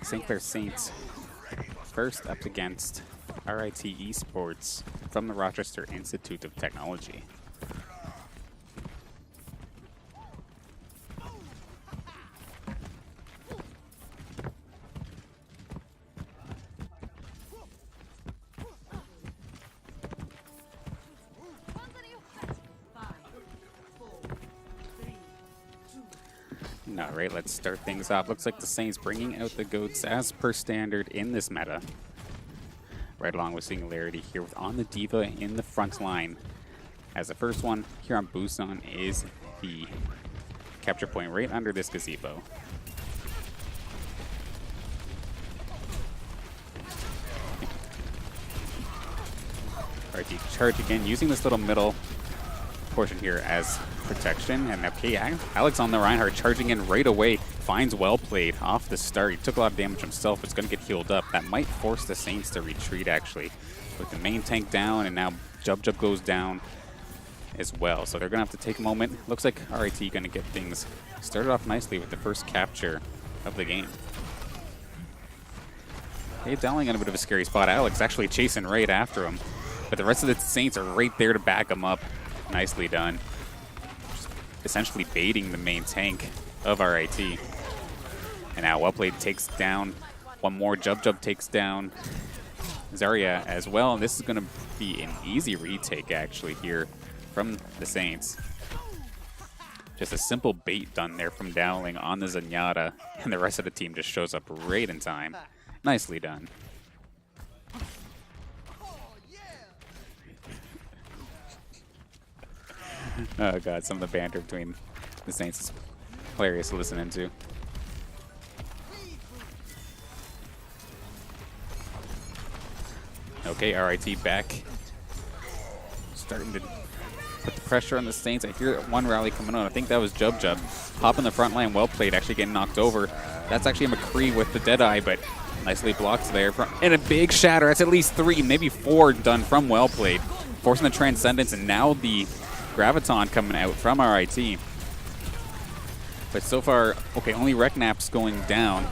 St. Clair Saints first up against RIT Esports from the Rochester Institute of Technology. All right, let's start things off. Looks like the Saints bringing out the GOATs as per standard in this meta. Right along with Singularity here with on the Diva in the front line. As the first one here on Busan is the capture point right under this gazebo. RIT charge again, using this little middle portion here as protection. And okay, Alex on the Reinhardt charging in right away. Finds well played off the start. He took a lot of damage himself, but it's going to get healed up. That might force the Saints to retreat, actually. With the main tank down, and now Jub goes down as well. So they're going to have to take a moment. Looks like RIT going to get things started off nicely with the first capture of the game. Hey, Dowling in a bit of a scary spot. Alex actually chasing right after him. But the rest of the Saints are right there to back him up. Nicely done. Just essentially baiting the main tank of RIT. And now well played takes down one more. Jub takes down Zarya as well. And this is going to be an easy retake actually here from the Saints. Just a simple bait done there from Dowling on the Zenyatta. And the rest of the team just shows up right in time. Nicely done. Oh god, some of the banter between the Saints is hilarious to listen into. Okay, RIT back. Starting to put the pressure on the Saints. I hear one rally coming on. I think that was Jub. Hop in the front line, well played, actually getting knocked over. That's actually a McCree with the Deadeye, but nicely blocked there. And a big shatter. That's at least 3, maybe 4 done from well played. Forcing the Transcendence, and now the Graviton coming out from RIT. But so far, okay, only Reknap's going down.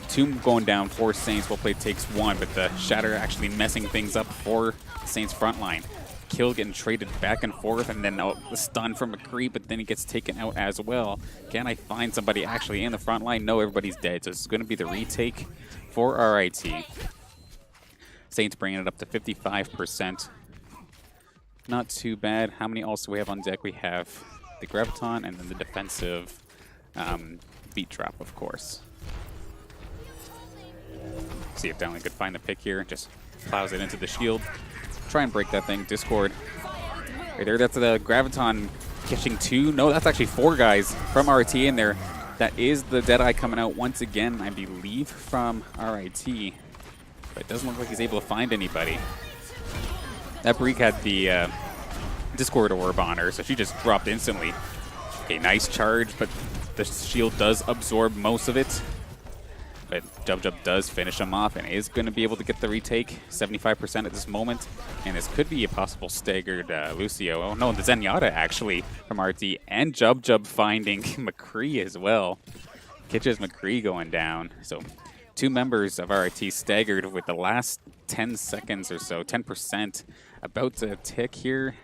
2 going down for Saints. Well played takes 1, but the Shatter actually messing things up for Saints front line. Kill getting traded back and forth, and then the stun from McCree, but then he gets taken out as well. Can I find somebody actually in the front line? No, everybody's dead, so it's going to be the retake for RIT. Saints bringing it up to 55%. Not too bad. How many ults do we have on deck? We have the Graviton and then the defensive beat drop, of course. See if Dowling could find the pick here. Just plows it into the shield. Try and break that thing. Discord. Right there, that's the Graviton catching 2. No, that's actually 4 guys from RIT in there. That is the Deadeye coming out once again, I believe, from RIT. But it doesn't look like he's able to find anybody. That Breek had the Discord orb on her, so she just dropped instantly. Okay, nice charge, but the shield does absorb most of it. But Jub does finish him off and is going to be able to get the retake, 75% at this moment. And this could be a possible staggered Lucio. Oh no, the Zenyatta actually from RT, and Jub finding McCree as well. Catches McCree going down. So 2 members of RIT staggered with the last 10 seconds or so, 10%. About to tick here.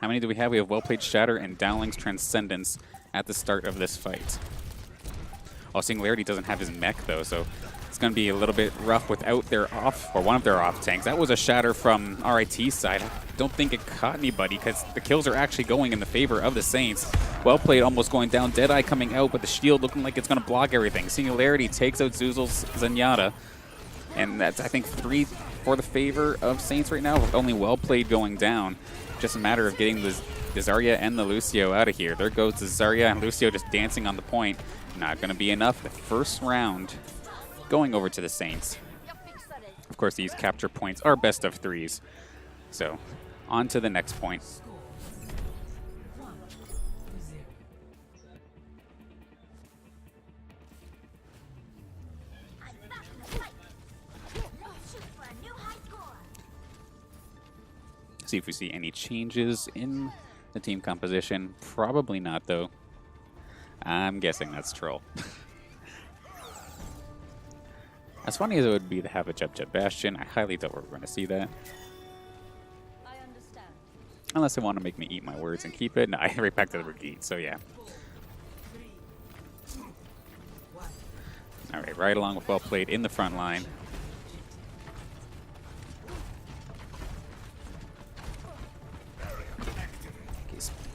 How many do we have? We have well-played Shatter and Dowling's Transcendence at the start of this fight. Oh, Singularity doesn't have his mech though, so it's going to be a little bit rough without their off, or one of their off tanks. That was a Shatter from RIT's side. I don't think it caught anybody because the kills are actually going in the favor of the Saints. Well played, almost going down. Deadeye coming out, but the shield looking like it's going to block everything. Singularity takes out Zuzel's Zenyatta, and that's, I think, 3 for the favor of Saints right now, with only well played going down. Just a matter of getting the Zarya and the Lucio out of here. There goes the Zarya and Lucio just dancing on the point. Not going to be enough. The first round going over to the Saints. Of course, these capture points are best of 3s. So, on to the next point. See if we see any changes in the team composition. Probably not, though. I'm guessing that's Troll. As funny as it would be to have a Jub Jub Bastion, I highly doubt we're going to see that. Unless they want to make me eat my words and keep it. No, I right back to the Brigitte, so yeah. Alright, right along with well played in the front line.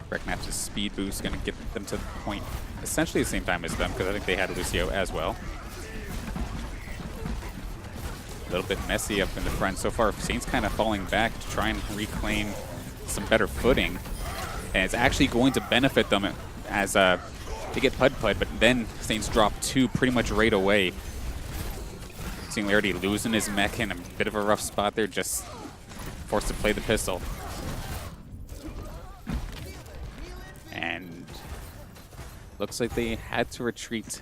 Reknap's speed boost going to get them to the point essentially the same time as them, because I think they had Lucio as well. A little bit messy up in the front so far. Saints kind of falling back to try and reclaim some better footing. And it's actually going to benefit them as they get Pud, but then Saints drop 2 pretty much right away. Seeing Larry losing his mech in a bit of a rough spot there, just forced to play the pistol. And looks like they had to retreat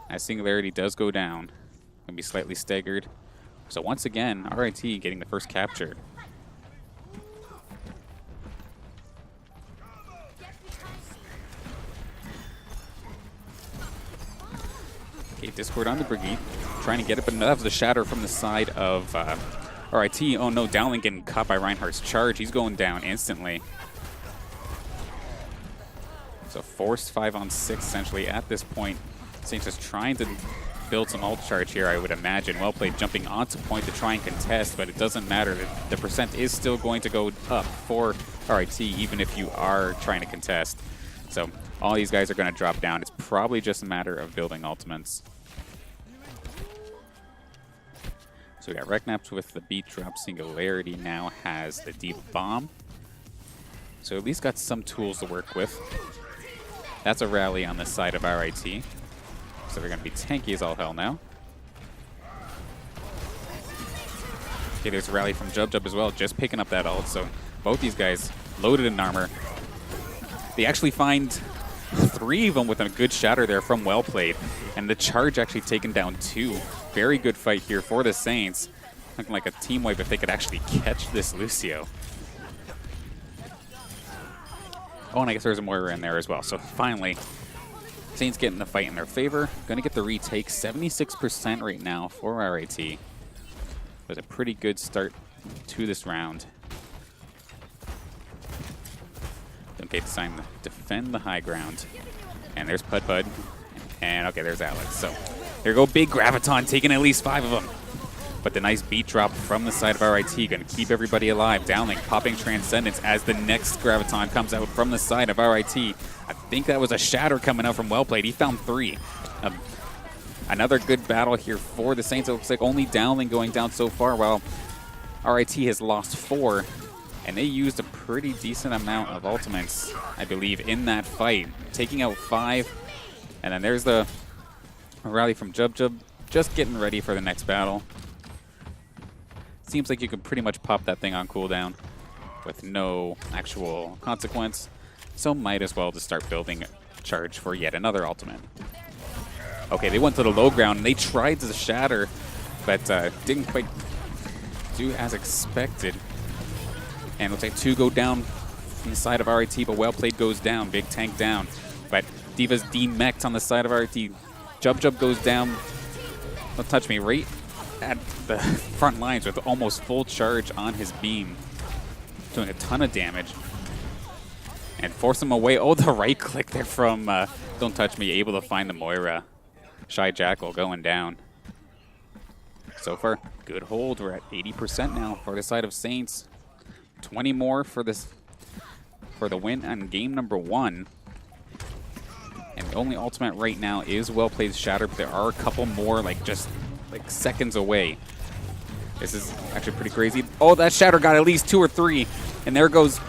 as Singularity does go down. Gonna be slightly staggered. So once again, RIT getting the first capture. Okay, Discord on the Brigitte, trying to get it, but that was the shatter from the side of RIT. Oh no, Dowling getting caught by Reinhardt's charge. He's going down instantly. So forced 5-on-6 essentially at this point. Saints just trying to build some ult charge here, I would imagine. Well played jumping onto point to try and contest, but it doesn't matter. The percent is still going to go up for RIT even if you are trying to contest. So all these guys are going to drop down. It's probably just a matter of building ultimates. So we got Reknaps with the beat drop. Singularity now has the deep bomb. So at least got some tools to work with. That's a rally on the side of RIT. So they're going to be tanky as all hell now. Okay, there's a rally from Jub Jub as well, just picking up that ult. So both these guys loaded in armor. They actually find 3 of them with a good shatter there from well played. And the charge actually taken down 2. Very good fight here for the Saints. Looking like a team wipe if they could actually catch this Lucio. Oh, and I guess there's a Moira in there as well. So finally, Saints getting the fight in their favor. Going to get the retake. 76% right now for RIT. It was a pretty good start to this round. Okay, deciding to defend the high ground. And there's Pud. And okay, there's Alex. So there go big Graviton, taking at least 5 of them. But the nice beat drop from the side of RIT, going to keep everybody alive. Downlink popping Transcendence as the next Graviton comes out from the side of RIT. I think that was a shatter coming out from well played. He found 3. Another good battle here for the Saints. It looks like only Downlink going down so far, while RIT has lost 4. And they used a pretty decent amount of ultimates, I believe, in that fight. Taking out 5. And then there's the rally from Jub Jub, just getting ready for the next battle. Seems like you could pretty much pop that thing on cooldown with no actual consequence. So might as well just start building a charge for yet another ultimate. Okay, they went to the low ground and they tried to shatter, but didn't quite do as expected. And looks like 2 go down from the side of RIT, but well played goes down. Big tank down. But Diva's demeched on the side of RIT. Jub Jub goes down. Don't touch me, right at the front lines with almost full charge on his beam. Doing a ton of damage. And force him away. Oh, the right click there from Don't Touch Me, able to find the Moira. Shy Jackal going down. So far, good hold. We're at 80% now for the side of Saints. 20 more for this for the win on game number 1. And the only ultimate right now is well played Shatter, but there are a couple more just seconds away. This is actually pretty crazy. Oh, that Shatter got at least 2 or 3, and there goes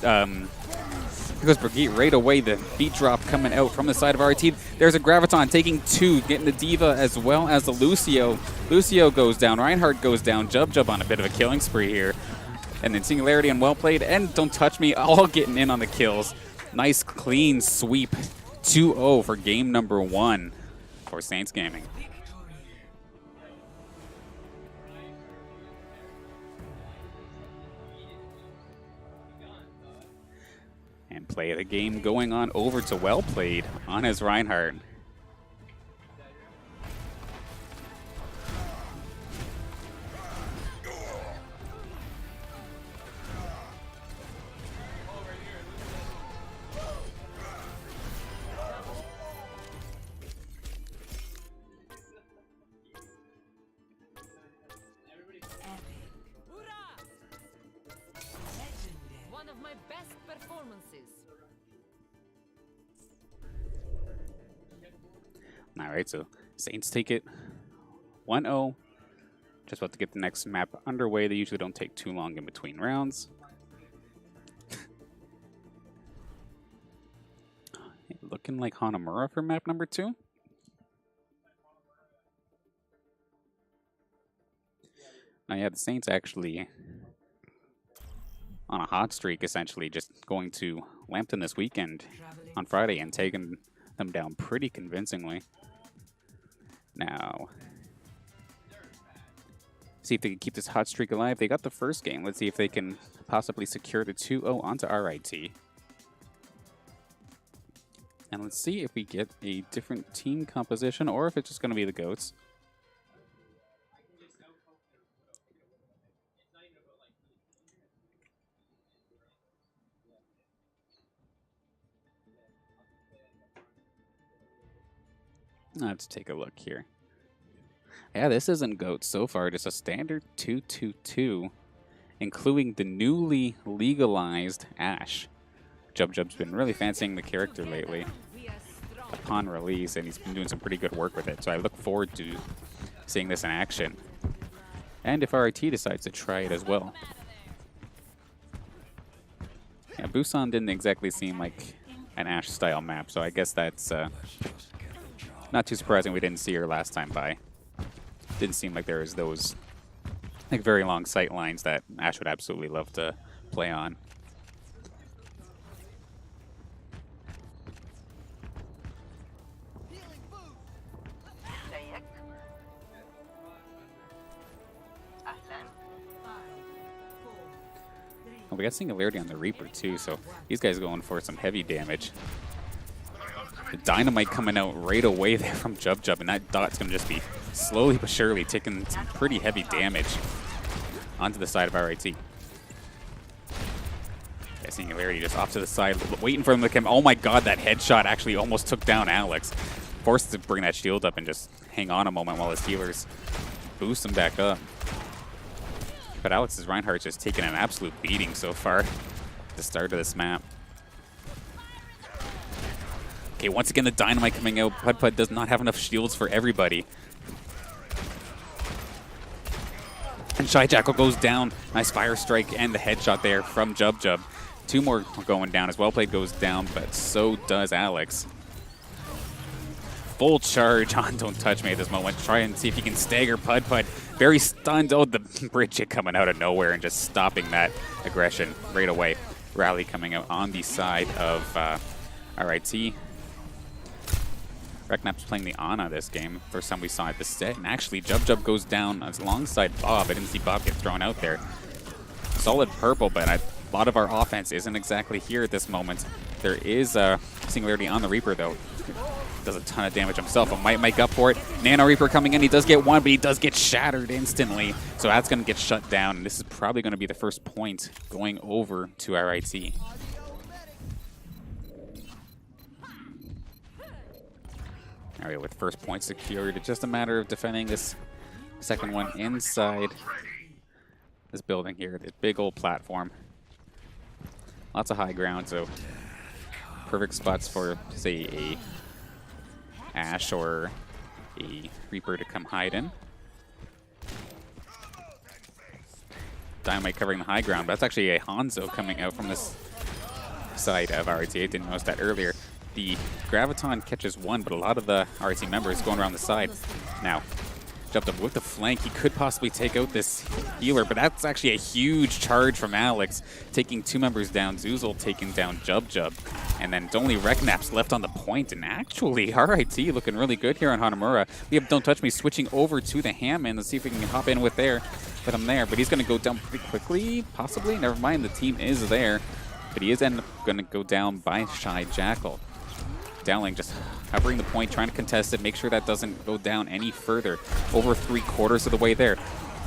Brigitte right away. The beat drop coming out from the side of RIT. There's a Graviton taking 2, getting the Diva as well as the Lucio. Lucio goes down. Reinhardt goes down. Jub Jub on a bit of a killing spree here. And then Singularity and well played and Don't Touch Me all getting in on the kills. Nice clean sweep. 2-0 for game number 1 for Saints Gaming. And play of the game going on over to well played on his Reinhardt. Alright, so Saints take it 1-0. Just about to get the next map underway. They usually don't take too long in between rounds. Looking like Hanamura for map number 2. Now, yeah, the Saints actually on a hot streak, essentially, just going to Lambton this weekend on Friday and taking them down pretty convincingly. Now, see if they can keep this hot streak alive. They got the first game. Let's see if they can possibly secure the 2-0 onto RIT. And let's see if we get a different team composition or if it's just going to be the GOATs. Let's take a look here. Yeah, this isn't GOAT so far. Just a standard 2-2-2, including the newly legalized Ashe. Jub's been really fancying the character lately upon release, and he's been doing some pretty good work with it. So I look forward to seeing this in action. And if RIT decides to try it as well. Yeah, Busan didn't exactly seem like an Ashe-style map, so I guess that's not too surprising we didn't see her last time by. Didn't seem like there was those like very long sight lines that Ashe would absolutely love to play on. Well, we got Singularity on the Reaper too, so these guys going for some heavy damage. The Dynamite coming out right away there from Jub, and that dot's going to just be slowly but surely taking some pretty heavy damage onto the side of RIT. Yeah, Singularity just off to the side, waiting for him to come. Oh my god, that headshot actually almost took down Alex. Forced to bring that shield up and just hang on a moment while his healers boost him back up. But Alex's Reinhardt's just taking an absolute beating so far at the start of this map. Okay, once again, the Dynamite coming out. Pud does not have enough shields for everybody. And Shy Jackal goes down. Nice Fire Strike and the headshot there from Jub. Two more going down as Well Played goes down, but so does Alex. Full charge on Don't Touch Me at this moment. Try and see if he can stagger Pud. Very stunned. Oh, the bridge hit coming out of nowhere and just stopping that aggression right away. Rally coming out on the side of RIT. Reknap's playing the Ana this game. First time we saw it this set. And actually, Jub goes down alongside Bob. I didn't see Bob get thrown out there. Solid purple, but a lot of our offense isn't exactly here at this moment. There is a Singularity on the Reaper, though. Does a ton of damage himself. Might make up for it. Nano Reaper coming in. He does get one, but he does get shattered instantly. So that's going to get shut down. And this is probably going to be the first point going over to RIT. All right, with first point secured, it's just a matter of defending this second one inside this building here, this big old platform. Lots of high ground, so perfect spots for, say, a Ashe or a Reaper to come hide in. Dynamite covering the high ground, but that's actually a Hanzo coming out from this side of RIT. I didn't notice that earlier. The Graviton catches one, but a lot of the RIT members going around the side. Now, jumped up with the flank. He could possibly take out this healer, but that's actually a huge charge from Alex, taking two members down. Zuzul taking down Jub. And then only Reknaps left on the point. And actually, RIT looking really good here on Hanamura. We have Don't Touch Me switching over to the Hammond. Let's see if we can hop in with him there. But he's going to go down pretty quickly, possibly. Never mind, the team is there. But he is going to go down by Shy Jackal. Dowling just hovering the point, trying to contest it, make sure that doesn't go down any further. Over 3/4 of the way there.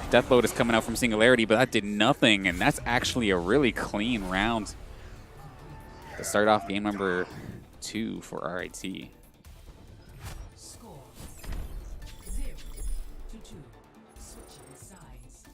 Deathload is coming out from Singularity, but that did nothing, and that's actually a really clean round to start off game number 2 for RIT. Score 0-2. Switching sides.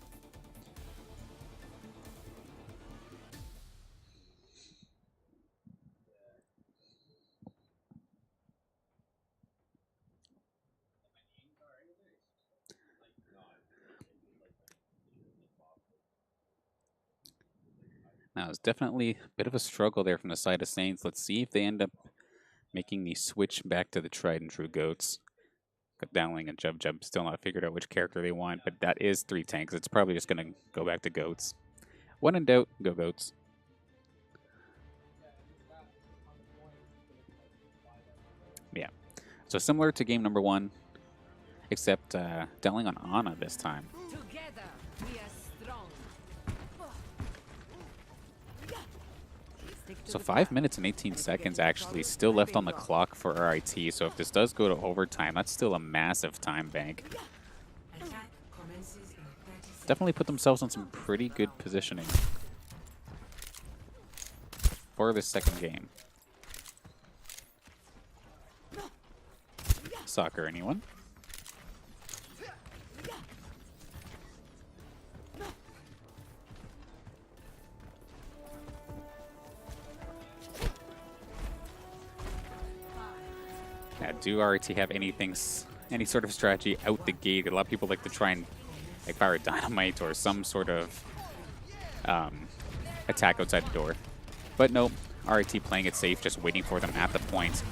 Now, it's definitely a bit of a struggle there from the side of Saints. Let's see if they end up making the switch back to the tried and true goats. Got Dowling and Jub Jub still not figured out which character they want, but that is 3 tanks. It's probably just going to go back to goats. When in doubt, go goats. Yeah. So similar to game number 1, except Dowling on Ana this time. Together we are strong. So 5 minutes and 18 seconds actually still left on the clock for RIT. So if this does go to overtime, that's still a massive time bank. Attack commences in 30 seconds. Definitely put themselves in some pretty good positioning for this second game. Soccer, anyone? Now, do RIT have any sort of strategy out the gate? A lot of people like to try and like fire a dynamite or some sort of attack outside the door. But no, RIT playing it safe, just waiting for them at the point.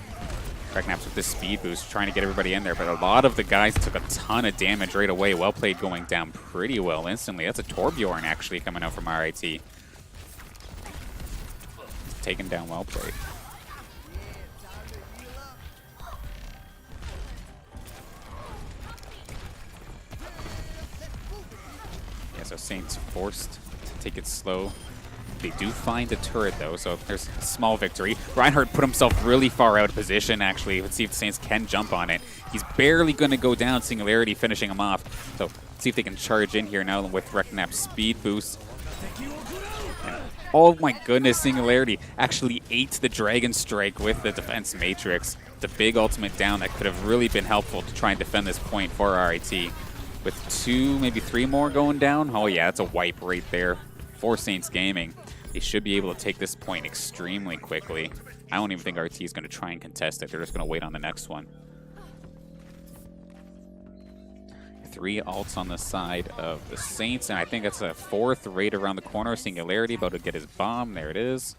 Reknaps with this speed boost, trying to get everybody in there, but a lot of the guys took a ton of damage right away. Well played, going down pretty well instantly. That's a Torbjorn actually coming out from RIT. Taken down, well played. Yeah, so Saints forced to take it slow. They do find the turret, though, so there's a small victory. Reinhardt put himself really far out of position, actually. Let's see if the Saints can jump on it. He's barely going to go down, Singularity finishing him off. So let's see if they can charge in here now with Reknap's speed boost. And, oh my goodness, Singularity actually ate the Dragon Strike with the Defense Matrix. The big ultimate down that could have really been helpful to try and defend this point for RIT. With 2, maybe 3 more going down. Oh yeah, that's a wipe right there for Saints Gaming. They should be able to take this point extremely quickly. I don't even think RT is going to try and contest it. They're just going to wait on the next one. 3 ults on the side of the Saints, and I think that's a 4th right around the corner. Singularity about to get his bomb. There it is.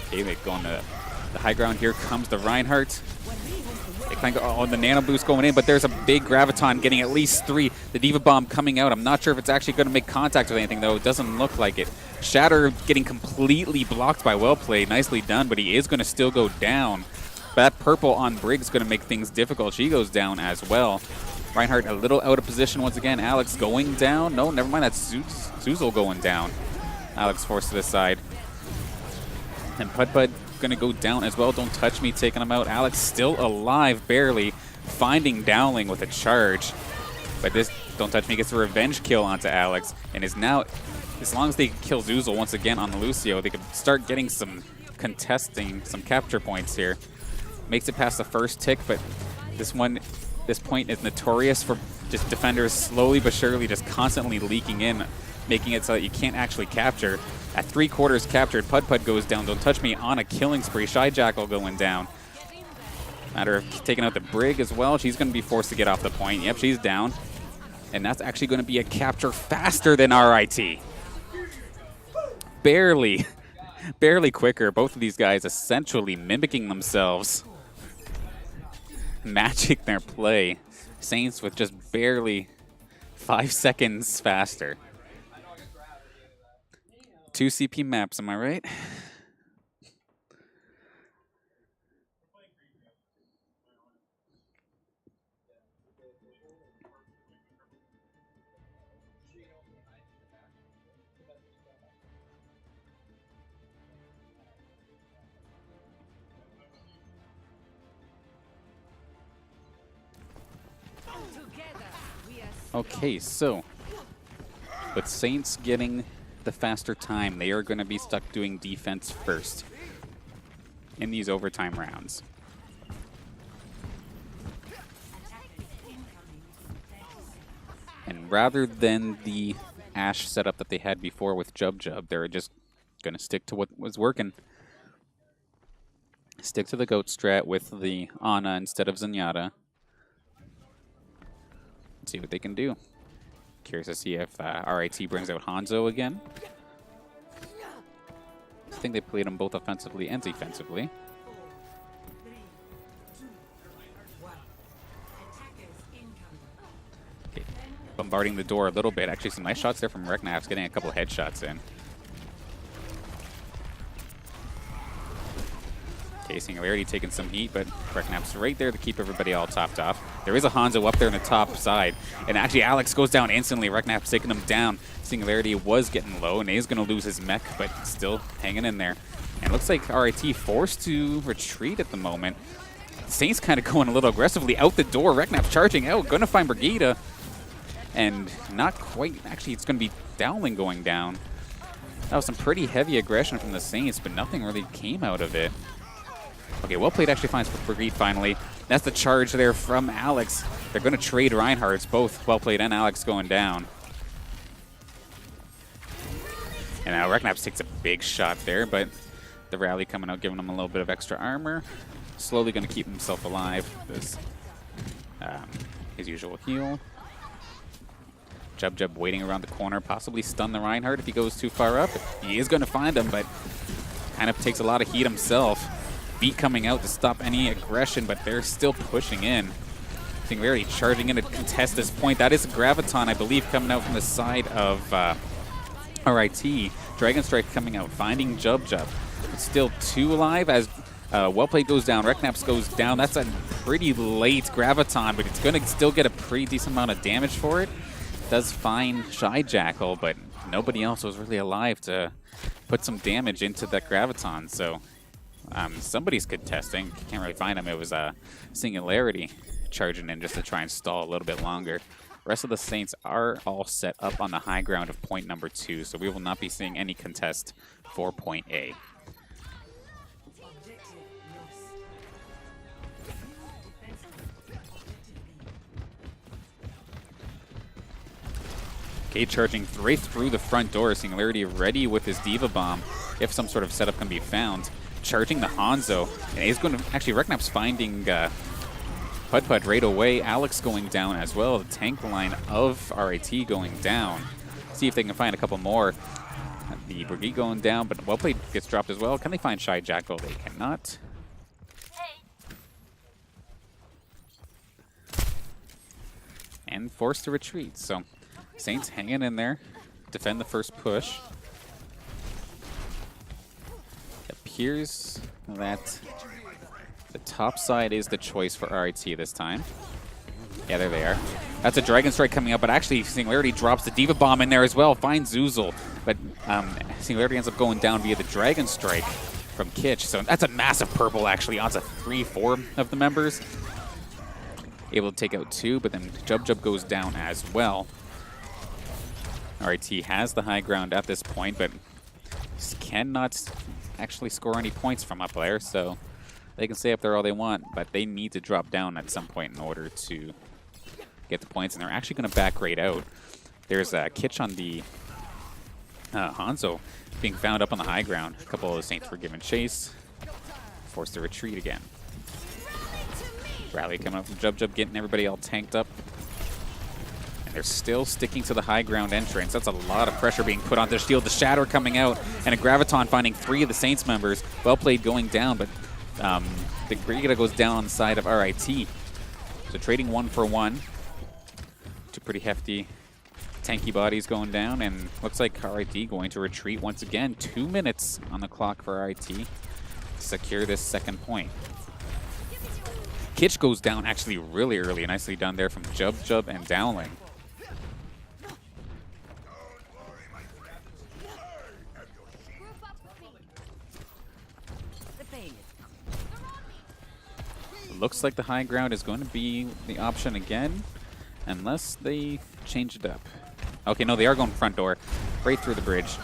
Okay, they're going to the high ground. Here comes the Reinhardt. They kind of, oh, the nano boost going in, but there's a big Graviton getting at least 3. The Diva Bomb coming out. I'm not sure if it's actually going to make contact with anything, though. It doesn't look like it. Shatter getting completely blocked by well played. Nicely done, but he is going to still go down. That purple on Briggs going to make things difficult. She goes down as well. Reinhardt a little out of position once again. Alex going down. No, never mind. That's Zuzel going down. Alex forced to the side. And Pudpud going to go down as well. Don't touch me, taking him out. Alex still alive, barely, finding Dowling with a charge. But this Don't Touch Me gets a revenge kill onto Alex, and is now, as long as they kill Zuzel once again on the Lucio, they can start getting some contesting, some capture points here. Makes it past the first tick, but this point is notorious for just defenders slowly but surely just constantly leaking in, making it so that you can't actually capture. At 3/4 captured, Pudpud goes down. Don't Touch Me on a killing spree. Shy Jackal going down. Matter of taking out the Brig as well. She's going to be forced to get off the point. Yep, she's down. And that's actually going to be a capture faster than RIT. Barely quicker. Both of these guys essentially mimicking themselves. Matching their play. Saints with just barely 5 seconds faster. 2 CP maps, am I right? Okay, so with Saints getting the faster time, they are going to be stuck doing defense first in these overtime rounds. And rather than the Ashe setup that they had before with Jub, they're just going to stick to what was working. Stick to the Goat strat with the Ana instead of Zenyatta. Let's see what they can do. Curious to see if RIT brings out Hanzo again. I think they played him both offensively and defensively. Okay. Bombarding the door a little bit. Actually, some nice shots there from Reknaps, getting a couple headshots in. Okay, Singularity taking some heat, but Reknaps right there to keep everybody all topped off. There is a Hanzo up there on the top side, and actually Alex goes down instantly. Reknaps taking him down. Singularity was getting low, and he's going to lose his mech, but still hanging in there. And it looks like RIT forced to retreat at the moment. Saints kind of going a little aggressively out the door. Reknaps charging out, going to find Brigida. And not quite, actually it's going to be Dowling going down. That was some pretty heavy aggression from the Saints, but nothing really came out of it. Okay, well played actually finds Brigida finally. That's the charge there from Alex. They're going to trade Reinhardt's, both well played and Alex going down. And now Reknaps takes a big shot there, but the rally coming out, giving him a little bit of extra armor. Slowly going to keep himself alive. This, his usual heal. Jub waiting around the corner, possibly stun the Reinhardt if he goes too far up. He is going to find him, but kind of takes a lot of heat himself. Beat coming out to stop any aggression, but they're still pushing in. Singularity charging in to contest this point. That is a Graviton, I believe, coming out from the side of RIT. Dragon Strike coming out, finding Jub. It's still 2 alive as well played goes down. Reknaps goes down. That's a pretty late Graviton, but it's going to still get a pretty decent amount of damage for it. Does find Shy Jackal, but nobody else was really alive to put some damage into that Graviton. So somebody's contesting. Can't really find him. It was a Singularity charging in just to try and stall a little bit longer. Rest of the Saints are all set up on the high ground of point number 2, so we will not be seeing any contest for point A. Okay, charging right through the front door. Singularity ready with his Diva Bomb if some sort of setup can be found. Charging the Hanzo. And he's going to, actually, Reknaps finding Pud right away. Alex going down as well. The tank line of RIT going down. See if they can find a couple more. The Brigade going down, but well played gets dropped as well. Can they find Shy Jackal? They cannot. And forced to retreat. So Saints hanging in there, defend the first push. It appears that the top side is the choice for RIT this time. Yeah, there they are. That's a Dragon Strike coming up, but actually Singularity drops the Diva Bomb in there as well, finds Zuzel. But Singularity ends up going down via the Dragon Strike from Kitsch. So that's a massive purple actually, odds of 3-4 of the members. Able to take out 2, but then Jub goes down as well. RIT has the high ground at this point, but cannot actually score any points from up there, so they can stay up there all they want, but they need to drop down at some point in order to get the points, and they're actually going to back right out. There's a Kitsch on the Hanzo being found up on the high ground. A couple of the Saints were given chase, forced to retreat again. Rally coming up from Jub getting everybody all tanked up. And they're still sticking to the high ground entrance. That's a lot of pressure being put on their shield. The Shatter coming out, and a Graviton finding 3 of the Saints members. Well played going down, but the Brigida goes down on the side of RIT. So trading 1 for 1. 2 pretty hefty tanky bodies going down, and looks like RIT going to retreat once again. 2 minutes on the clock for RIT to secure this second point. Kitsch goes down actually really early. Nicely done there from Jub and Dowling. Looks like the high ground is going to be the option again, unless they change it up. Okay, no, they are going front door, right through the bridge.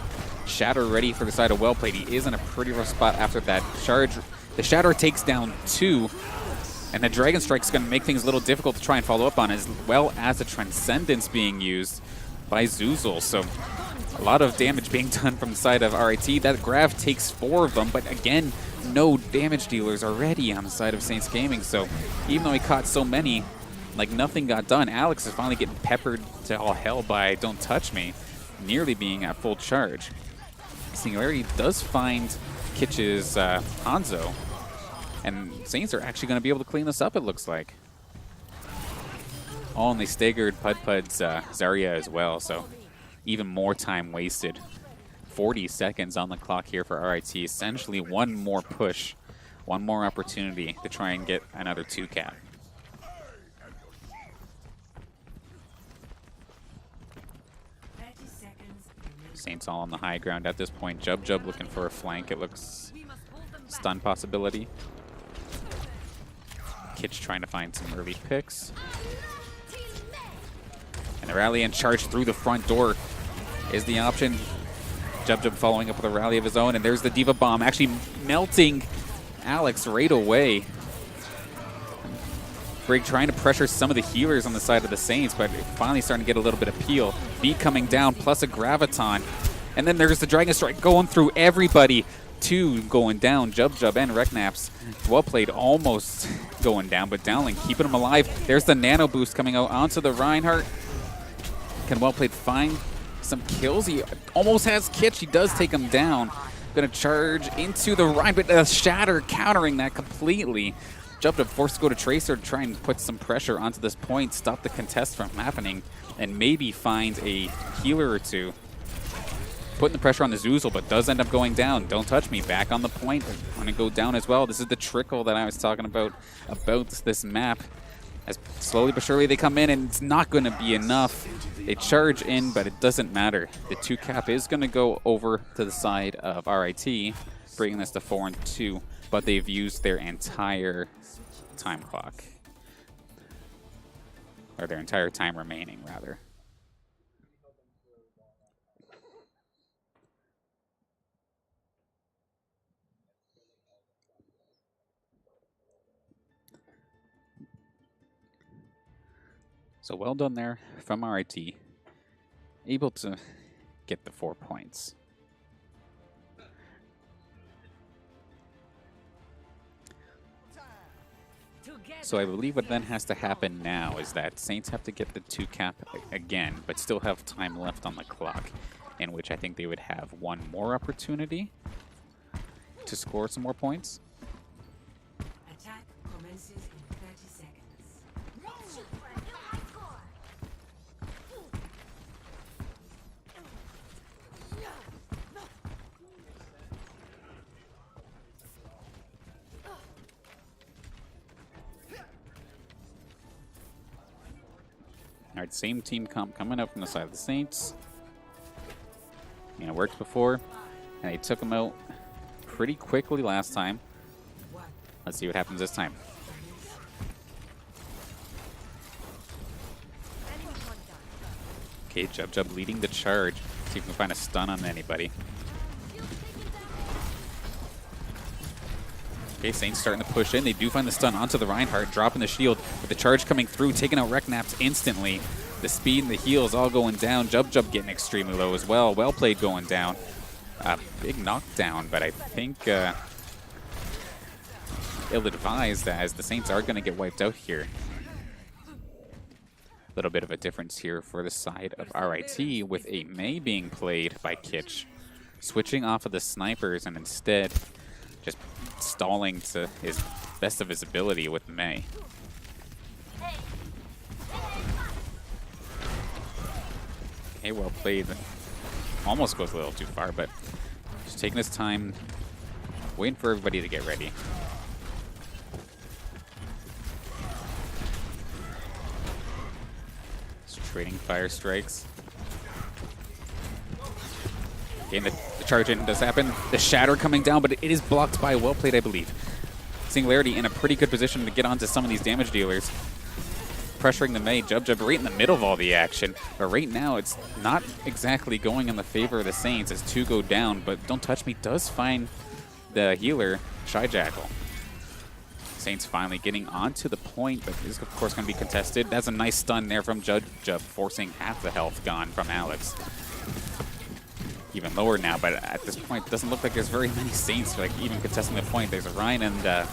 Shatter ready for the side of well played. He is in a pretty rough spot after that charge. The Shatter takes down 2, and the Dragon Strike's going to make things a little difficult to try and follow up on, as well as the Transcendence being used by Zuzel. So a lot of damage being done from the side of RIT. That Grav takes 4 of them, but again, no damage dealers already on the side of Saints Gaming. So even though he caught so many, like nothing got done. Alex is finally getting peppered to all hell by Don't Touch Me, nearly being at full charge. Singularity does find Kitch's Hanzo, and Saints are actually going to be able to clean this up, it looks like. Oh, and they staggered Pud's Zarya as well, so even more time wasted. 40 seconds on the clock here for RIT. Essentially one more push, one more opportunity to try and get another 2-cap. Saints all on the high ground at this point. Jub looking for a flank. It looks stun possibility. Kitch trying to find some early picks. And the rally and charge through the front door is the option. Jub following up with a rally of his own, and there's the Diva Bomb actually melting Alex right away. Brig trying to pressure some of the healers on the side of the Saints, but finally starting to get a little bit of peel. B coming down, plus a Graviton. And then there's the Dragon Strike going through everybody. 2 going down, Jub and Reknaps. Well played, almost going down, but Dowling keeping him alive. There's the Nano Boost coming out onto the Reinhardt. Can Well Played find some kills? He almost has Kitch. He does take him down. Gonna charge into the Rhine, but a Shatter countering that completely. Jub forced to go to Tracer to try and put some pressure onto this point, stop the contest from happening, and maybe find a healer or two. Putting the pressure on the Zoozle, but does end up going down. Don't Touch Me back on the point. Want to go down as well. This is the trickle that I was talking about this map. As slowly but surely they come in, and it's not going to be enough. They charge in, but it doesn't matter. The 2-cap is going to go over to the side of RIT, bringing this to 4-2, but they've used their entire time clock. Or their entire time remaining, rather. So well done there from RIT. Able to get the 4 points. So I believe what then has to happen now is that Saints have to get the 2-cap again, but still have time left on the clock, in which I think they would have one more opportunity to score some more points. Attack commences in 30 seconds. All right, same team comp coming up from the side of the Saints. And it worked before, and they took them out pretty quickly last time. Let's see what happens this time. Okay, Jub leading the charge. See if we can find a stun on anybody. Okay, Saints starting to push in. They do find the stun onto the Reinhardt, dropping the shield, with the charge coming through, taking out Reknaps instantly. The speed and the heals all going down. Jub getting extremely low as well. Well played going down. Big knockdown, but I think ill-advised, as the Saints are going to get wiped out here. A little bit of a difference here for the side of RIT, with a Mei being played by Kitch, switching off of the snipers and instead just stalling to his best of his ability with Mei. Okay, well played. Almost goes a little too far, but just taking his time, waiting for everybody to get ready. Just trading fire strikes. Okay, and the charge in does happen. The Shatter coming down, but it is blocked by Well Played, I believe. Singularity in a pretty good position to get onto some of these damage dealers. Pressuring the Mei. Jub right in the middle of all the action. But right now, it's not exactly going in the favor of the Saints as 2 go down. But Don't Touch Me does find the healer, Shy Jackal. Saints finally getting onto the point, but this is, of course, going to be contested. That's a nice stun there from Jub, forcing half the health gone from Alex. Even lower now, but at this point, it doesn't look like there's very many Saints like even contesting the point. There's a Ryan and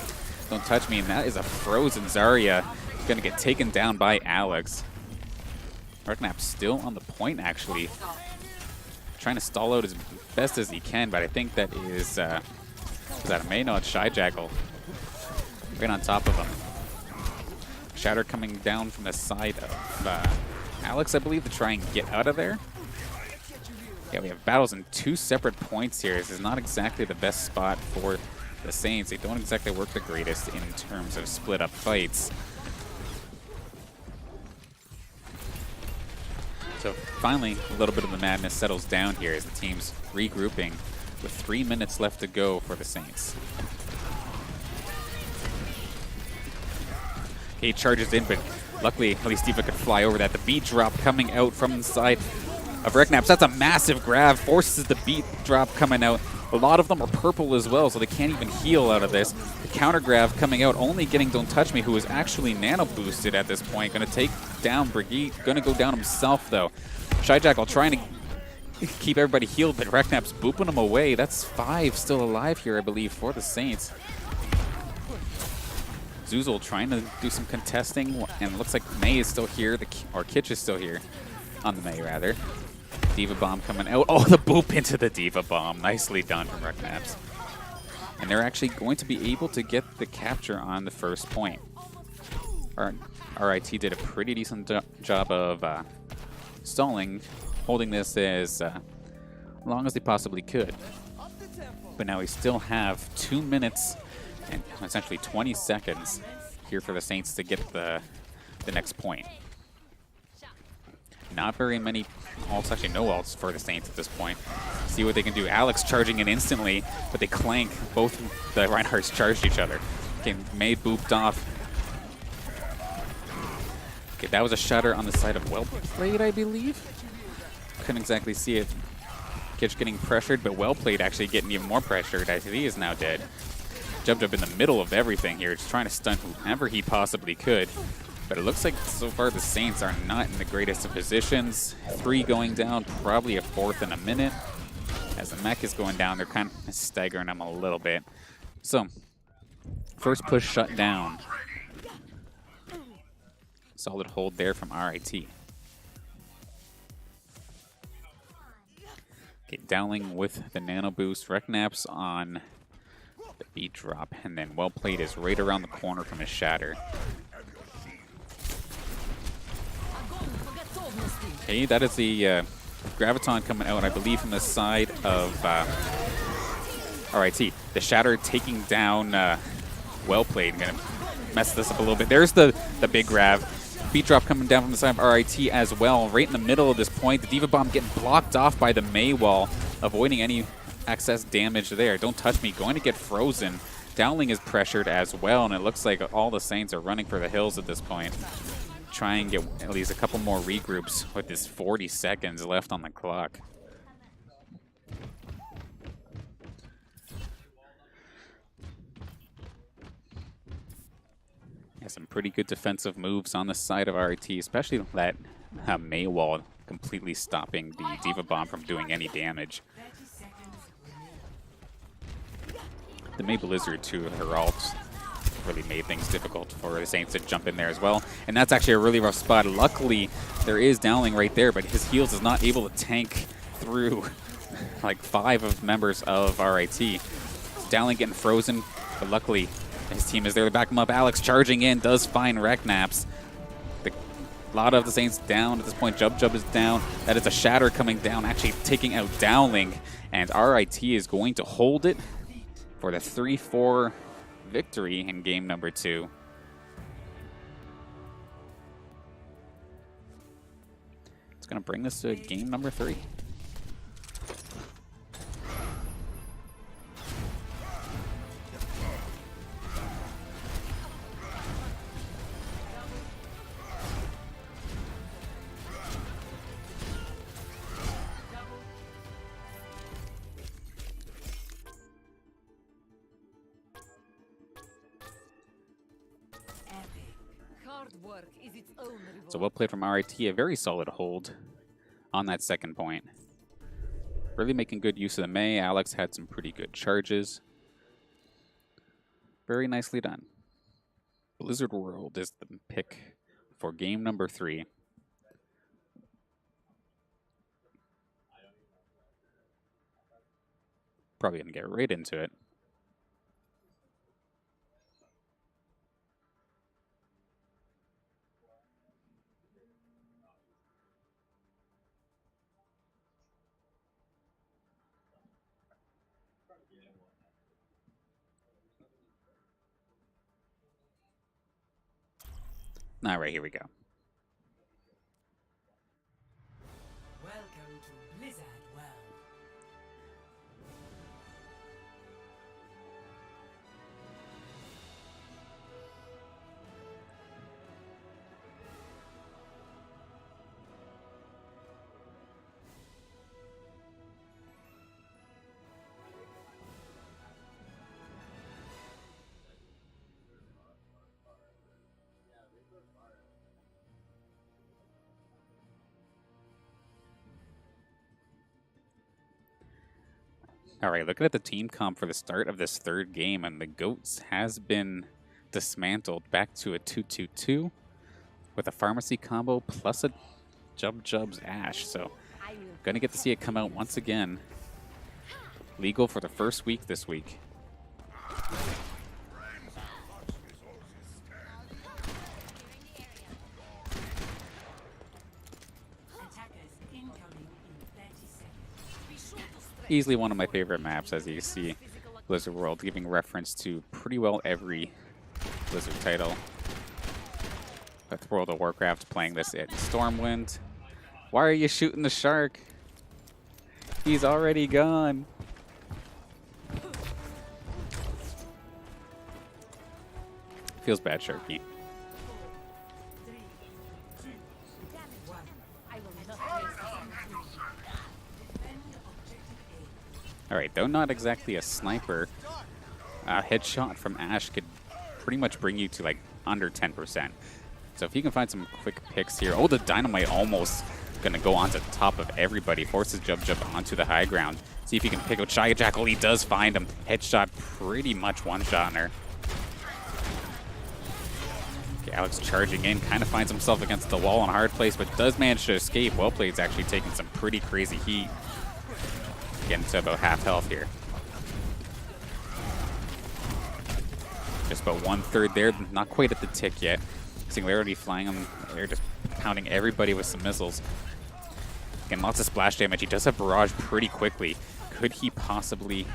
Don't Touch Me, and that is a frozen Zarya. Gonna get taken down by Alex. Reknap still on the point, actually. Trying to stall out as best as he can, but I think that is that a May? No, it's Shy Jackal. Right on top of him. Shatter coming down from the side of Alex, I believe, to try and get out of there. Yeah, we have battles in 2 separate points here. This is not exactly the best spot for the Saints. They don't exactly work the greatest in terms of split up fights. So finally, a little bit of the madness settles down here as the team's regrouping with 3 minutes left to go for the Saints. He charges in, but luckily, at least Diva could fly over that. The beat drop coming out from the side of Reknaps. That's a massive grab, forces the beat drop coming out. A lot of them are purple as well, so they can't even heal out of this. The counter grab coming out, only getting Don't Touch Me, who is actually nano boosted at this point. Going to take down Brigitte, going to go down himself though. Shy Jackal trying to keep everybody healed, but Reknaps booping him away. That's 5 still alive here, I believe, for the Saints. Zuzul trying to do some contesting, and it looks like May is still here, or Kitch is still here, on the May rather. Diva Bomb coming out. Oh, the boop into the Diva Bomb. Nicely done from Reknaps. And they're actually going to be able to get the capture on the first point. RIT did a pretty decent job of stalling, holding this as long as they possibly could. But now we still have 2 minutes and essentially 20 seconds here for the Saints to get the next point. Not very many ults, actually no ults for the Saints at this point. See what they can do. Alex charging in instantly, but they clank. Both the Reinhardts charged each other. Okay, May booped off. Okay, that was a shatter on the side of Well Played, I believe. Couldn't exactly see it. Kitch getting pressured, but Well Played actually getting even more pressured as he is now dead. Jumped up in the middle of everything here, just trying to stun whoever he possibly could. But it looks like so far the Saints are not in the greatest of positions. 3 going down, probably a 4th in a minute. As the mech is going down, they're kind of staggering them a little bit. So, first push shut down. Solid hold there from RIT. Okay, Dowling with the nano boost. Reknaps on the beat drop, and then Well Played is right around the corner from his shatter. Okay, that is the Graviton coming out, I believe, from the side of RIT. The shatter taking down Well Played. Gonna mess this up a little bit. There's the big grab. Beat drop coming down from the side of RIT as well. Right in the middle of this point, the Diva Bomb getting blocked off by the May wall, avoiding any excess damage there. Don't Touch Me, going to get frozen. Dowling is pressured as well, and it looks like all the Saints are running for the hills at this point. Try and get at least a couple more regroups with this 40 seconds left on the clock. Yeah, some pretty good defensive moves on the side of RIT, especially that May wall completely stopping the Diva Bomb from doing any damage. The May Blizzard, too, her ults really made things difficult for the Saints to jump in there as well. And that's actually a really rough spot. Luckily, there is Dowling right there, but his heals is not able to tank through like 5 of members of RIT. Dowling getting frozen, but luckily his team is there to back him up. Alex charging in, does find Reknaps. A lot of the Saints down at this point. Jub is down. That is a shatter coming down, actually taking out Dowling. And RIT is going to hold it for the 3-4 victory in game number 2. It's going to bring us to game number 3. So well played from RIT, a very solid hold on that second point. Really making good use of the May. Alex had some pretty good charges. Very nicely done. Blizzard World is the pick for game number 3. Probably going to get right into it. All right, here we go. Welcome to Blizzard World. All right, looking at the team comp for the start of this 3rd game, and the Goats has been dismantled back to a 2-2-2 with a Pharmacy combo plus a Jub's Ash. So, gonna get to see it come out once again. Legal for the first week this week. Attackers incoming in 30 seconds. Easily one of my favorite maps, as you see. Blizzard World giving reference to pretty well every Blizzard title. With World of Warcraft playing this at Stormwind. Why are you shooting the shark? He's already gone. Feels bad, Sharky. All right, though not exactly a sniper, a headshot from Ashe could pretty much bring you to like under 10%. So if you can find some quick picks here. Oh, the dynamite almost gonna go onto top of everybody. Forces Jub onto the high ground. See if he can pick out Shy Jackal. He does find him. Headshot pretty much one-shot her. Okay, Alex charging in, kind of finds himself against the wall in a hard place, but does manage to escape. Well played's actually taking some pretty crazy heat. Getting to about half health here. Just about 1/3 there, not quite at the tick yet. Singularity flying him. They're just pounding everybody with some missiles. Again, lots of splash damage. He does have barrage pretty quickly. Could he possibly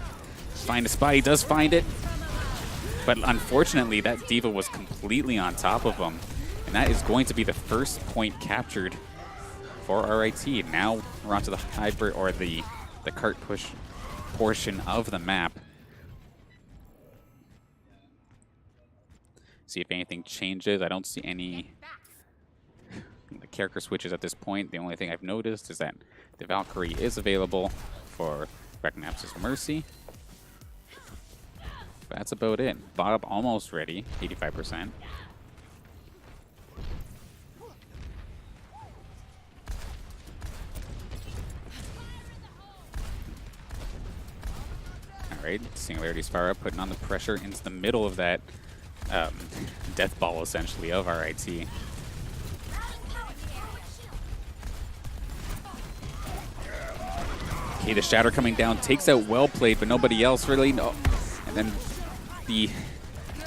find a spot? He does find it. But unfortunately, that Diva was completely on top of him. And that is going to be the first point captured for RIT. Now we're onto the hybrid, or the cart push portion of the map. See if anything changes. I don't see any the character switches at this point. The only thing I've noticed is that the Valkyrie is available for Reknap's Mercy. That's about it. Bob almost ready, 85%. Alright, Singularity's fire up, putting on the pressure into the middle of that death ball, essentially, of RIT. Okay, the Shatter coming down, takes out Well Played, but nobody else really. No. And then the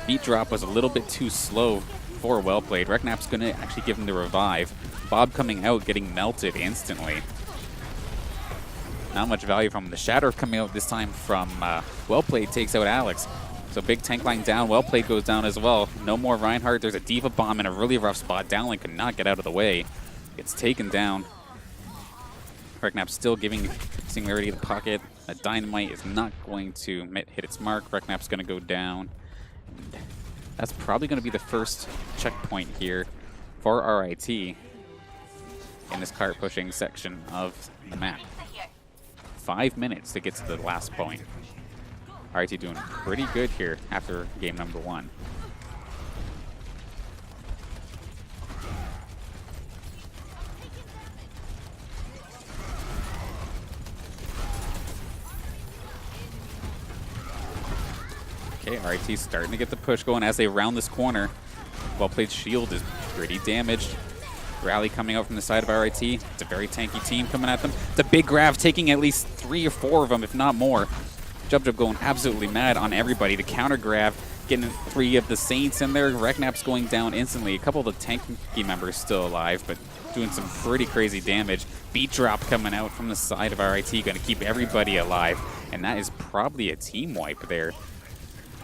beat drop was a little bit too slow for Well Played. Reknap's going to actually give him the revive. Bob coming out, getting melted instantly. Not much value from him. The Shatter coming out this time from Well Played takes out Alex. So big tank line down. Well Played goes down as well. No more Reinhardt. There's a Diva Bomb in a really rough spot. Downlink could not get out of the way. It's taken down. Reknap still giving Singularity the pocket. A Dynamite is not going to hit its mark. Reknap's going to go down. That's probably going to be the first checkpoint here for RIT in this cart pushing section of the map. 5 minutes to get to the last point. RIT doing pretty good here after game number 1. Okay, RIT RIT starting to get the push going as they round this corner. Well-played shield is pretty damaged. Rally coming out from the side of RIT. It's a very tanky team coming at them. The big grab taking at least 3 or 4 of them, if not more. Jub going absolutely mad on everybody to counter grab, getting 3 of the Saints in there. Reknap's going down instantly. A couple of the tanky members still alive, but doing some pretty crazy damage. Beat drop coming out from the side of RIT, going to keep everybody alive, and that is probably a team wipe there.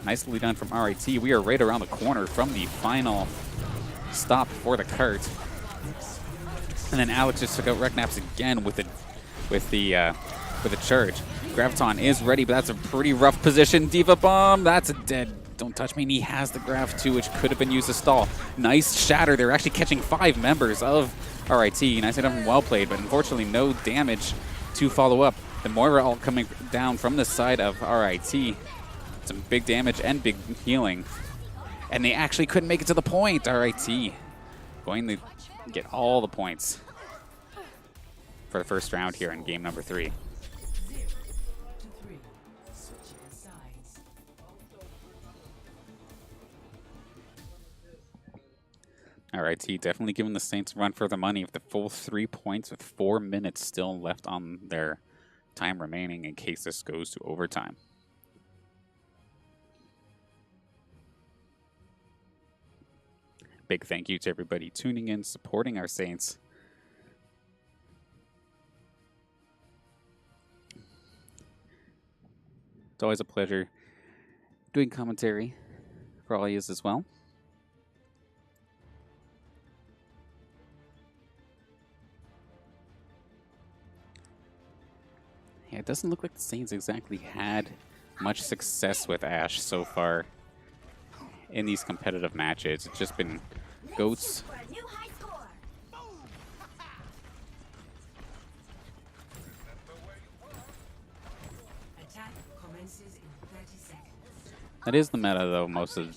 Nicely done from RIT. We are right around the corner from the final stop for the cart. And then Alex just took out Reknaps again with the charge. Graviton is ready, but that's a pretty rough position. Diva Bomb, that's a dead. Don't touch me, and he has the Grav too, which could have been used to stall. Nice shatter. They're actually catching 5 members of RIT. Nice enough and well played, but unfortunately no damage to follow up. The Moira all coming down from the side of RIT. Some big damage and big healing. And they actually couldn't make it to the point. RIT going to get all the points for the first round here in game number 3. 0 to 3. Switching sides. RIT definitely giving the Saints a run for the money with the full 3 points with 4 minutes still left on their time remaining in case this goes to overtime. Big thank you to everybody tuning in, supporting our Saints. It's always a pleasure doing commentary for all of you as well. Yeah, it doesn't look like the Saints exactly had much success with Ashe so far in these competitive matches. It's just been goats. Attack commences in 30 seconds. That is the meta, though, most of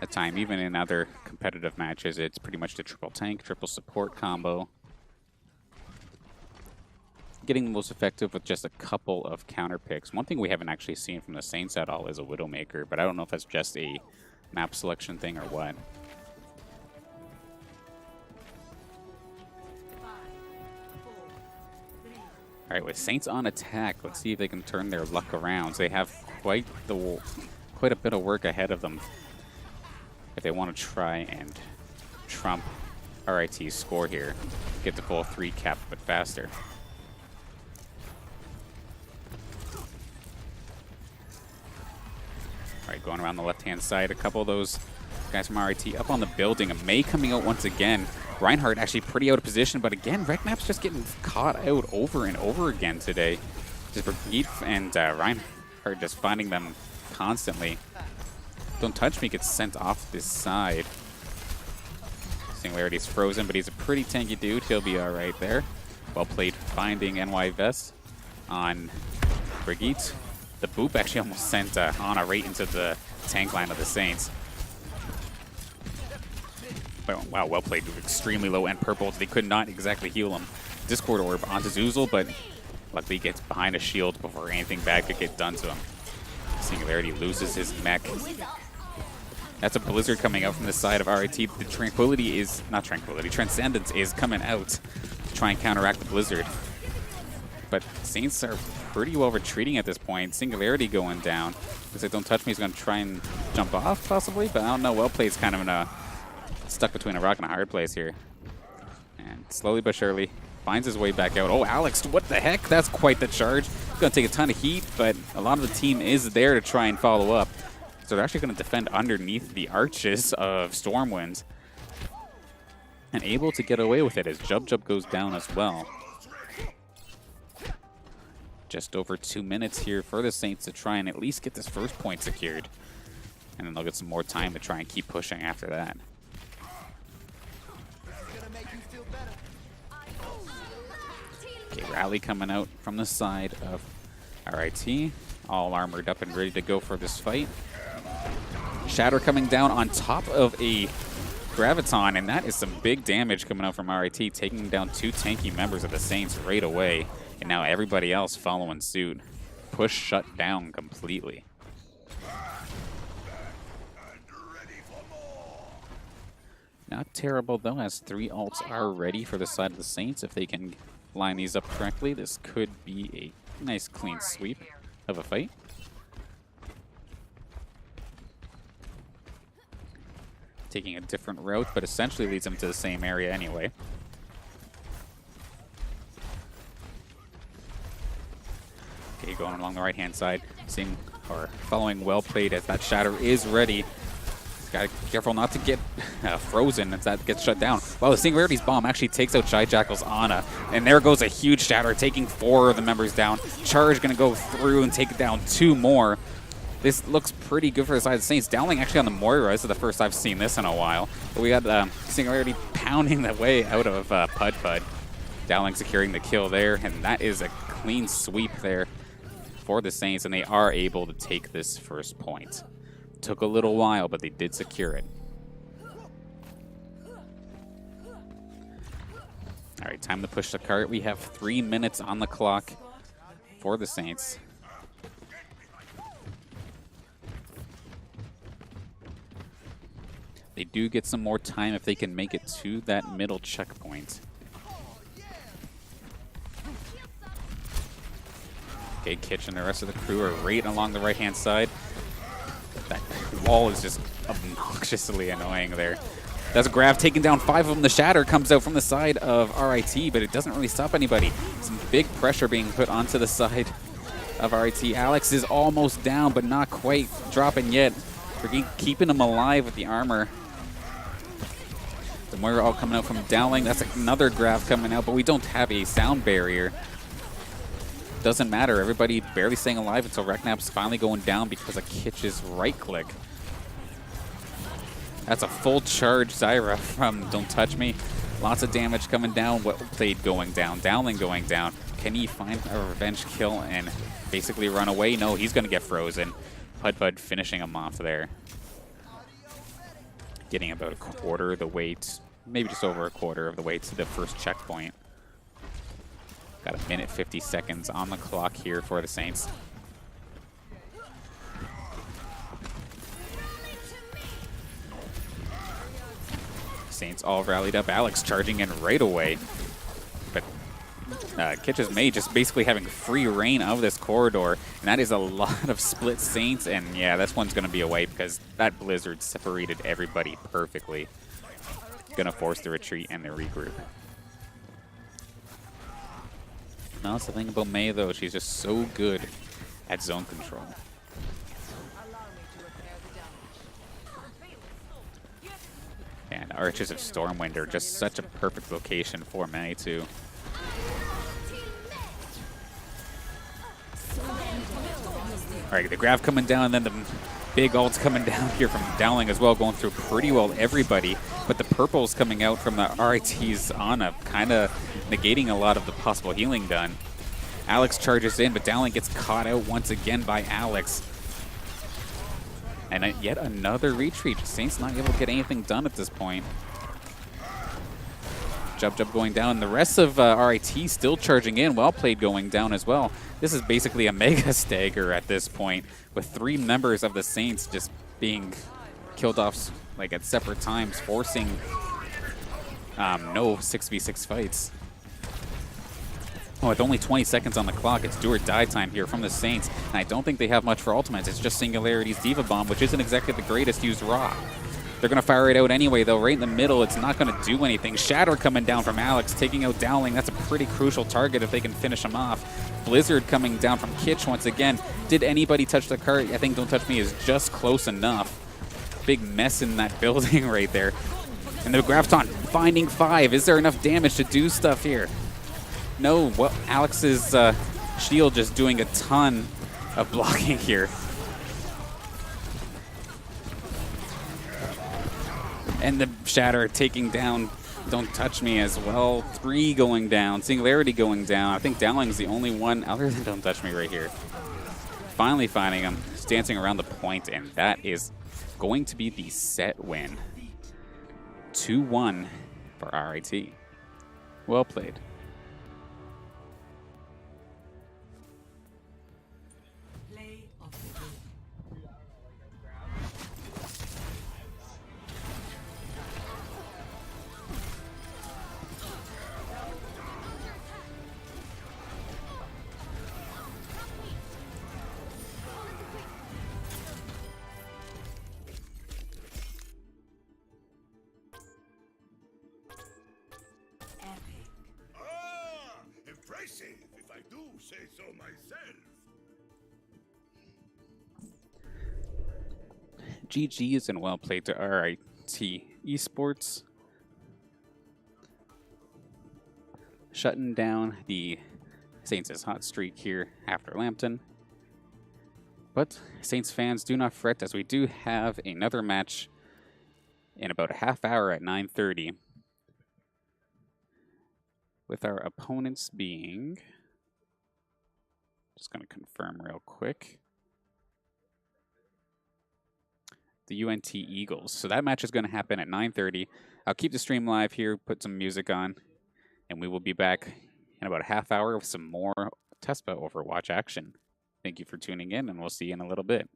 the time. Even in other competitive matches, it's pretty much the triple tank, triple support combo. Getting the most effective with just a couple of counter picks. One thing we haven't actually seen from the Saints at all is a Widowmaker, but I don't know if that's just a map selection thing or what. All right, with Saints on attack, let's see if they can turn their luck around. So they have quite a bit of work ahead of them if they want to try and trump RIT's score here, get the full 3 cap a bit faster. All right, going around the left-hand side, a couple of those guys from RIT up on the building. May coming out once again. Reinhardt actually pretty out of position, but again, Reknap's just getting caught out over and over again today. Just Brigitte and Reinhardt just finding them constantly. Don't touch me gets sent off this side. Singularity's frozen, but he's a pretty tanky dude. He'll be all right there. Well played finding NY Vest on Brigitte. The boop actually almost sent Ana right into the tank line of the Saints. Wow, well played. Extremely low end purple. They could not exactly heal him. Discord Orb onto Zuzel, but luckily he gets behind a shield before anything bad could get done to him. Singularity loses his mech. That's a Blizzard coming out from the side of RIT. The Tranquility is, not Tranquility, Transcendence is coming out to try and counteract the Blizzard. But Saints are pretty well retreating at this point. Singularity going down. Looks like Don't Touch Me is going to try and jump off, possibly, but I don't know. Well played is kind of in a stuck between a rock and a hard place here. And slowly but surely finds his way back out. Oh, Alex, what the heck? That's quite the charge. It's going to take a ton of heat, but a lot of the team is there to try and follow up. So they're actually going to defend underneath the arches of Stormwind. And able to get away with it as Jub goes down as well. Just over 2 minutes here for the Saints to try and at least get this first point secured. And then they'll get some more time to try and keep pushing after that. Okay, Rally coming out from the side of RIT. All armored up and ready to go for this fight. Shatter coming down on top of a Graviton, and that is some big damage coming out from RIT, taking down 2 tanky members of the Saints right away. And now everybody else following suit. Push shut down completely. Not terrible, though, as 3 ults are ready for the side of the Saints. If they can line these up correctly, this could be a nice, clean sweep of a fight. Taking a different route, but essentially leads them to the same area anyway. Okay, going along the right-hand side, seeing or following well played as that shatter is ready. Gotta be careful not to get frozen as that gets shut down. Well, the Singularity's bomb actually takes out Shy Jackal's Ana. And there goes a huge shatter, taking 4 of the members down. Charge gonna go through and take down 2 more. This looks pretty good for the side of the Saints. Dowling actually on the Moira. This is the first I've seen this in a while. But we got Singularity pounding the way out of Pud Pud. Dowling securing the kill there, and that is a clean sweep there for the Saints, and they are able to take this first point. Took a little while, but they did secure it. All right, time to push the cart. We have 3 minutes on the clock for the Saints. They do get some more time if they can make it to that middle checkpoint. Okay, Kitch and the rest of the crew are right along the right-hand side. That wall is just obnoxiously annoying there. That's a grab, taking down 5 of them. The shatter comes out from the side of RIT, but it doesn't really stop anybody. Some big pressure being put onto the side of RIT. Alex is almost down, but not quite dropping yet. We're keeping him alive with the armor. The Moira all coming out from Dowling. That's another grab coming out, but we don't have a sound barrier. Doesn't matter. Everybody barely staying alive until Reknap's finally going down because of Kitch's right click. That's a full charge Zyra from Don't Touch Me. Lots of damage coming down. Well played going down. Dowling going down. Can he find a revenge kill and basically run away? No, he's going to get frozen. Pud Pud finishing him off there. Getting about a quarter of the way, maybe just over a quarter of the way to the first checkpoint. Got a minute 50 seconds on the clock here for the Saints. Saints all rallied up. Alex charging in right away. But Kitch's May just basically having free reign of this corridor. And that is a lot of split Saints. And yeah, this one's going to be a wipe because that Blizzard separated everybody perfectly. Going to force the retreat and the regroup. Now, that's the thing about May, though. She's just so good at zone control. And Archers of Stormwind are just such a perfect location for May, too. All right, the grab coming down, and then the big ults coming down here from Dowling as well, going through pretty well everybody. But the purples coming out from the RIT's Ana, kind of negating a lot of the possible healing done. Alex charges in, but Dowling gets caught out once again by Alex. And yet another retreat. Saints not able to get anything done at this point. Jub going down. The rest of RIT still charging in. Well played going down as well. This is basically a mega stagger at this point, with 3 members of the Saints just being killed off like at separate times, forcing no 6v6 fights. Oh, with only 20 seconds on the clock, it's do or die time here from the Saints. And I don't think they have much for ultimates. It's just Singularity's Diva Bomb, which isn't exactly the greatest used raw. They're going to fire it out anyway, though. Right in the middle, it's not going to do anything. Shatter coming down from Alex, taking out Dowling. That's a pretty crucial target if they can finish him off. Blizzard coming down from Kitch once again. Did anybody touch the cart? I think Don't Touch Me is just close enough. Big mess in that building right there. And the Grafton finding 5. Is there enough damage to do stuff here? No, well, Alex's shield just doing a ton of blocking here. And the Shatter taking down Don't Touch Me as well. 3 going down, Singularity going down. I think Dowling's the only one other than Don't Touch Me right here. Finally finding him, just dancing around the point, and that is going to be the set win. 2-1 for RIT. Well played. say so myself. GG's and well played to RIT Esports. Shutting down the Saints' hot streak here after Lambton. But Saints fans, do not fret, as we do have another match in about a half hour at 9:30. With our opponents being... Just going to confirm real quick. The UNT Eagles. So that match is going to happen at 9:30. I'll keep the stream live here, put some music on, and we will be back in about a half hour with some more Tespa Overwatch action. Thank you for tuning in, and we'll see you in a little bit.